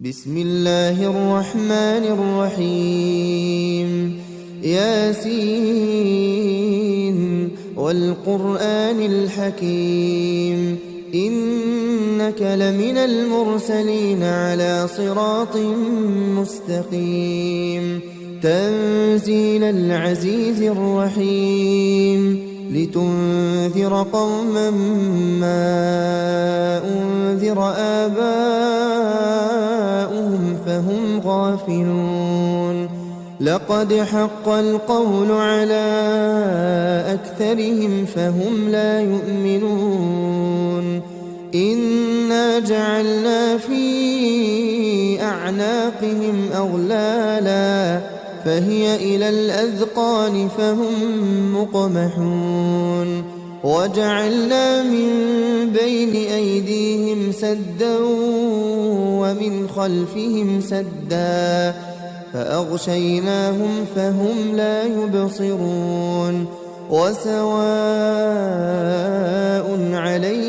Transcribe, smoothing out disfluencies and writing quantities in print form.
بسم الله الرحمن الرحيم ياسين والقرآن الحكيم إنك لمن المرسلين على صراط مستقيم تنزيل العزيز الرحيم لتنذر قوما ما أنذر آباؤهم فهم غافلون لقد حق القول على أكثرهم فهم لا يؤمنون إنا جعلنا في أعناقهم أغلالا فهي إلى الأذقان فهم مقمحون وجعلنا من بين أيديهم سدا ومن خلفهم سدا فأغشيناهم فهم لا يبصرون وسواء عليهم